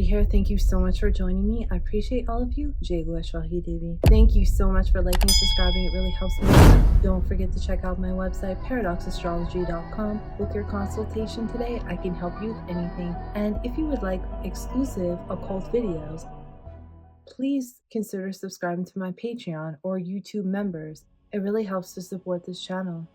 here. Thank you so much for joining me. I appreciate all of you. Shawtee. Thank you so much for liking and subscribing. It really helps me out. Don't forget to check out my website, paradoxastrology.com. Book your consultation today. I can help you with anything. And if you would like exclusive occult videos, please consider subscribing to my Patreon or YouTube members. It really helps to support this channel.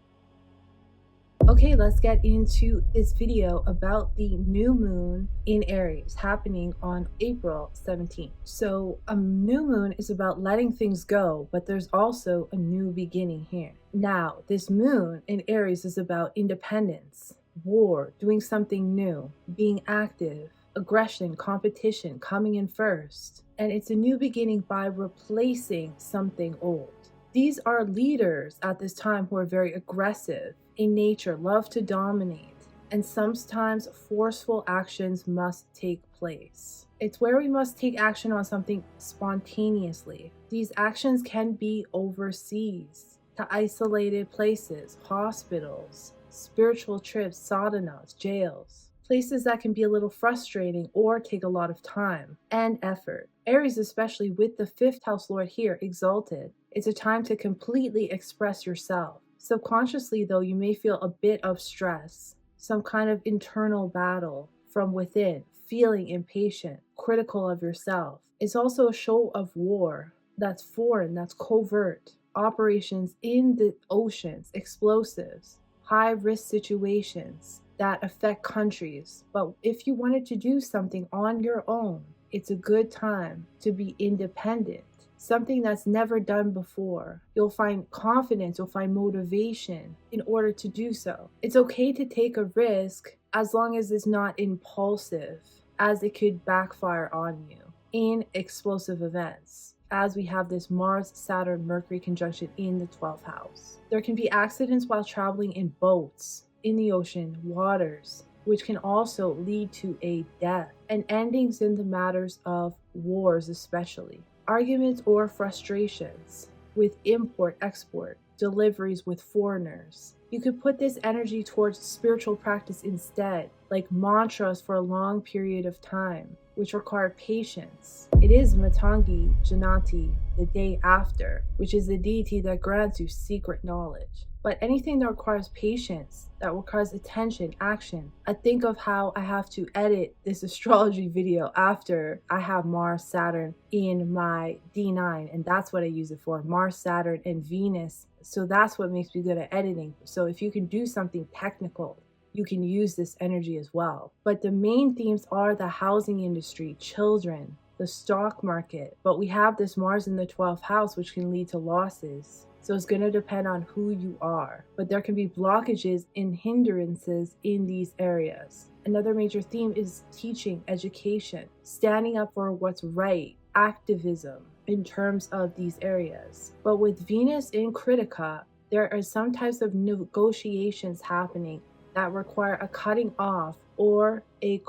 Okay, let's get into this video about the new moon in Aries happening on April 17th. So a new moon is about letting things go, but there's also a new beginning here. Now, this moon in Aries is about independence, war, doing something new, being active, aggression, competition, coming in first. And it's a new beginning by replacing something old. These are leaders at this time who are very aggressive in nature, love to dominate, and sometimes forceful actions must take place. It's where we must take action on something spontaneously. These actions can be overseas, to isolated places, hospitals, spiritual trips, sadhanas, jails, places that can be a little frustrating or take a lot of time and effort. Aries, especially with the 5th house lord here exalted, it's a time to completely express yourself. Subconsciously, though, you may feel a bit of stress, some kind of internal battle from within, feeling impatient, critical of yourself. It's also a show of war that's foreign, that's covert, operations in the oceans, explosives, high-risk situations that affect countries. But if you wanted to do something on your own, it's a good time to be independent. Something that's never done before. You'll find confidence, you'll find motivation in order to do so. It's okay to take a risk as long as it's not impulsive, as it could backfire on you in explosive events, as we have this Mars, Saturn, Mercury conjunction in the 12th house. There can be accidents while traveling in boats, in the ocean, waters, which can also lead to a death, and endings in the matters of wars especially. Arguments or frustrations with import-export, deliveries with foreigners. You could put this energy towards spiritual practice instead, like mantras for a long period of time, which require patience. It is Matangi Janati, the day after, which is the deity that grants you secret knowledge. But anything that requires patience, that requires attention, action. I think of how I have to edit this astrology video after I have Mars, Saturn in my D9, and that's what I use it for, Mars, Saturn, and Venus. So that's what makes me good at editing. So if you can do something technical, you can use this energy as well. But the main themes are the housing industry, children, the stock market. But we have this Mars in the 12th house, which can lead to losses. So it's going to depend on who you are. But there can be blockages and hindrances in these areas. Another major theme is teaching, education, standing up for what's right, activism in terms of these areas. But with Venus in Kritika, there are some types of negotiations happening that require a cutting off or a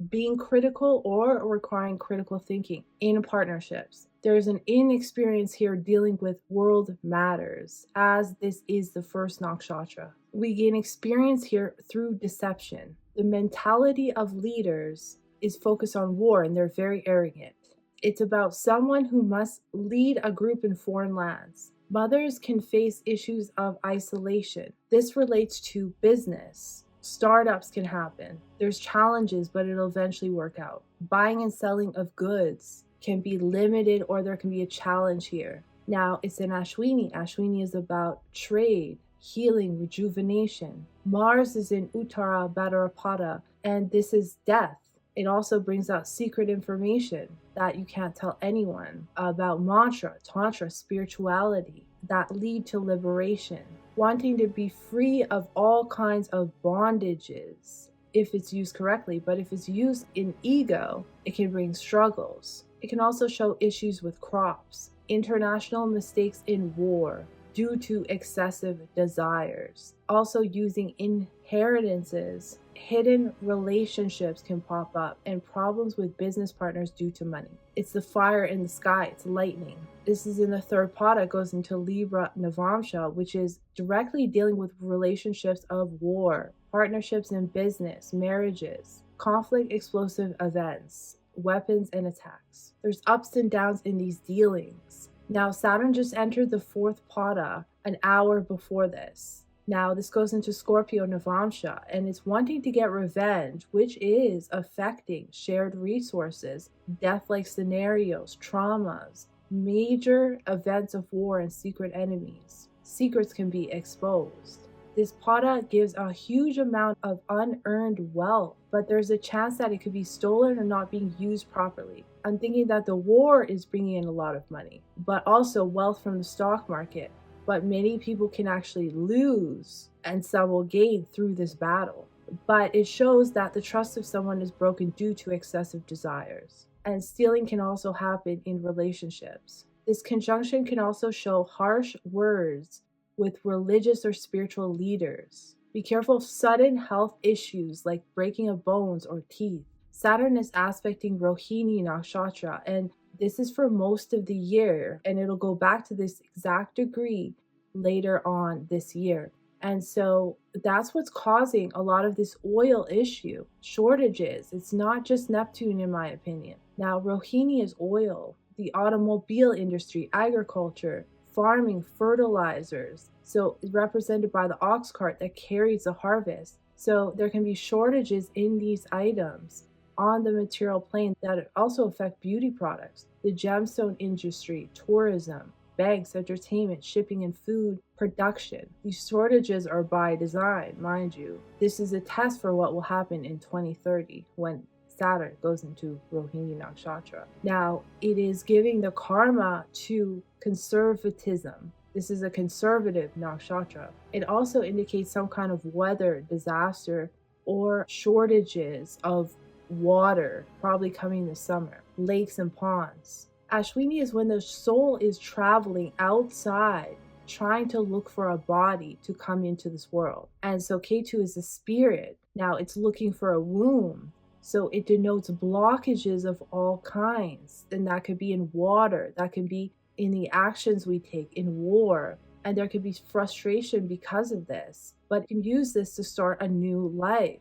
being critical or requiring critical thinking in partnerships. There's an inexperience here dealing with world matters, as this is the first nakshatra. We gain experience here through deception. The mentality of leaders is focused on war, and they're very arrogant. It's about someone who must lead a group in foreign lands. Mothers can face issues of isolation. This relates to business. Startups can happen. There's challenges, but it'll eventually work out. Buying and selling of goods can be limited, or there can be a challenge here. Now, it's in Ashwini. Ashwini is about trade, healing, rejuvenation. Mars is in Uttara Bhadrapada, and this is death. It also brings out secret information that you can't tell anyone about mantra, tantra, spirituality that lead to liberation. Wanting to be free of all kinds of bondages if it's used correctly, but if it's used in ego, it can bring struggles. It can also show issues with crops, international mistakes in war due to excessive desires. Also using inheritances, hidden relationships can pop up, and problems with business partners due to money. It's the fire in the sky, it's lightning. This is in the third pada, it goes into Libra Navamsha, which is directly dealing with relationships of war, partnerships in business, marriages. conflict, explosive events, weapons, and attacks. There's ups and downs in these dealings. Now, Saturn just entered the fourth pada an hour before this. Now, this goes into Scorpio Navamsha, and it's wanting to get revenge, which is affecting shared resources, death-like scenarios, traumas, major events of war, and secret enemies. Secrets can be exposed. This pada gives a huge amount of unearned wealth, but there's a chance that it could be stolen or not being used properly. I'm thinking that the war is bringing in a lot of money, but also wealth from the stock market. But many people can actually lose and some will gain through this battle. But it shows that the trust of someone is broken due to excessive desires. And stealing can also happen in relationships. This conjunction can also show harsh words with religious or spiritual leaders. Be careful of sudden health issues like breaking of bones or teeth. Saturn is aspecting Rohini Nakshatra, and this is for most of the year, and it'll go back to this exact degree later on this year. And so that's what's causing a lot of this oil issue, shortages. It's not just Neptune, in my opinion. Now, Rohini is oil, the automobile industry, agriculture, farming, fertilizers. So it's represented by the ox cart that carries the harvest. So there can be shortages in these items on the material plane that also affect beauty products, the gemstone industry, tourism, banks, entertainment, shipping, and food production. These shortages are by design, mind you. This is a test for what will happen in 2030 when Saturn goes into Rohini Nakshatra. Now, it is giving the karma to conservatism. This is a conservative nakshatra. It also indicates some kind of weather disaster or shortages of water, probably coming this summer, lakes and ponds. Ashwini is when the soul is traveling outside, trying to look for a body to come into this world. And so Ketu is the spirit. Now it's looking for a womb. So it denotes blockages of all kinds. And that could be in water, that could be in the actions we take in war. And there could be frustration because of this. But you can use this to start a new life.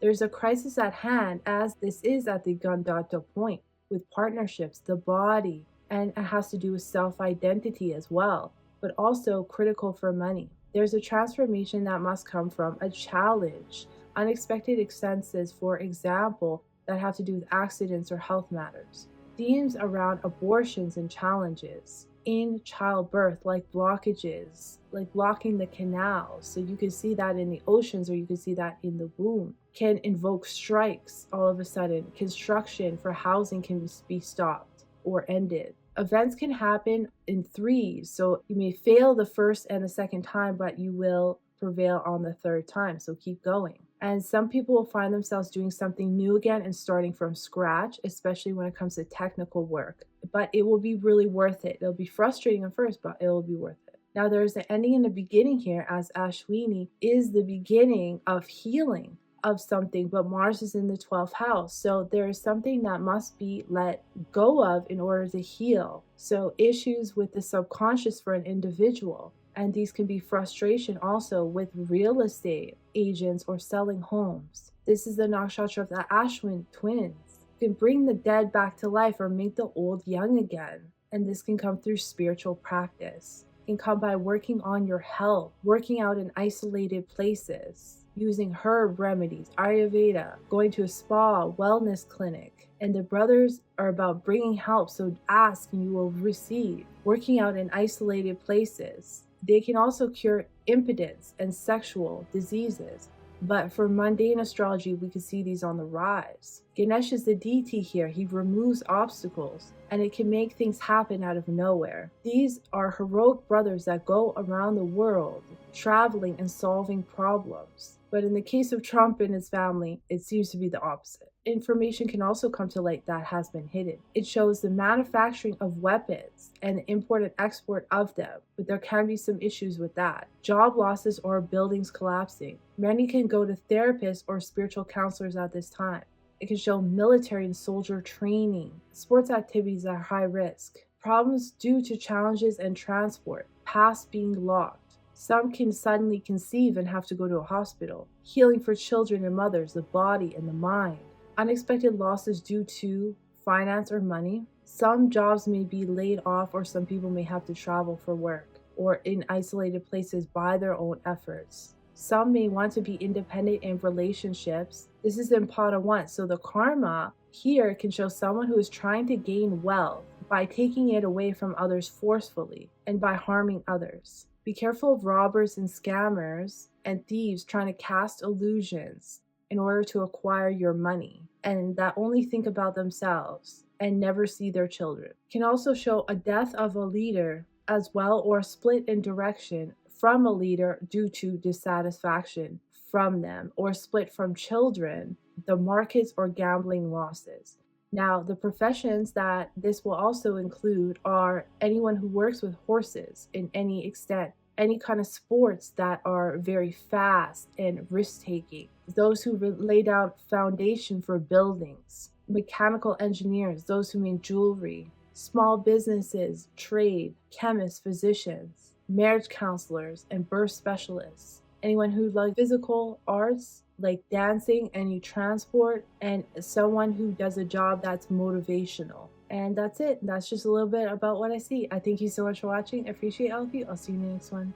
There's a crisis at hand, as this is at the Gandhata point with partnerships, the body, and it has to do with self-identity as well, but also critical for money. There's a transformation that must come from a challenge, unexpected expenses, for example, that have to do with accidents or health matters. Themes around abortions and challenges in childbirth, like blockages, like blocking the canals. So you can see that in the oceans, or you can see that in the womb. Can invoke strikes all of a sudden. Construction for housing can be stopped or ended. Events can happen in threes. So you may fail the first and the second time, but you will prevail on the third time. So keep going. And some people will find themselves doing something new again and starting from scratch, especially when it comes to technical work. But it will be really worth it. It'll be frustrating at first, but it will be worth it. Now there's an ending and a beginning here, as Ashwini is the beginning of healing of something, but Mars is in the 12th house. So there is something that must be let go of in order to heal. So issues with the subconscious for an individual. And these can be frustration also with real estate agents or selling homes. This is the nakshatra of the Ashwin twins. You can bring the dead back to life or make the old young again. And this can come through spiritual practice. It can come by working on your health, working out in isolated places, using herb remedies, Ayurveda, going to a spa, wellness clinic. And the brothers are about bringing help, so ask and you will receive. Working out in isolated places. They can also cure impotence and sexual diseases. But for mundane astrology, we can see these on the rise. Ganesh is the deity here. He removes obstacles, and it can make things happen out of nowhere. These are heroic brothers that go around the world, traveling and solving problems. But in the case of Trump and his family, it seems to be the opposite. Information can also come to light that has been hidden. It shows the manufacturing of weapons and the import and export of them, but there can be some issues with that. Job losses or buildings collapsing. Many can go to therapists or spiritual counselors at this time. It can show military and soldier training, sports activities at high risk, problems due to challenges and transport, paths being locked. Some can suddenly conceive and have to go to a hospital. Healing for children and mothers, the body and the mind. unexpected losses due to finance or money. Some jobs may be laid off, or some people may have to travel for work or in isolated places by their own efforts. Some may want to be independent in relationships. This is in pot of one. So the karma here can show someone who is trying to gain wealth by taking it away from others forcefully and by harming others. Be careful of robbers and scammers and thieves trying to cast illusions in order to acquire your money, and that only think about themselves and never see their children. Can also show a death of a leader as well, or a split in direction from a leader due to dissatisfaction from them, or split from children, the markets, or gambling losses. Now, the professions that this will also include are anyone who works with horses in any extent, any kind of sports that are very fast and risk-taking, those who lay down foundation for buildings, mechanical engineers, those who make jewelry, small businesses, trade, chemists, physicians, marriage counselors, and birth specialists, anyone who loves physical arts like dancing and you transport, and someone who does a job that's motivational. And that's it. That's just a little bit about what I see. I thank you so much for watching. I appreciate all of you. I'll see you in the next one.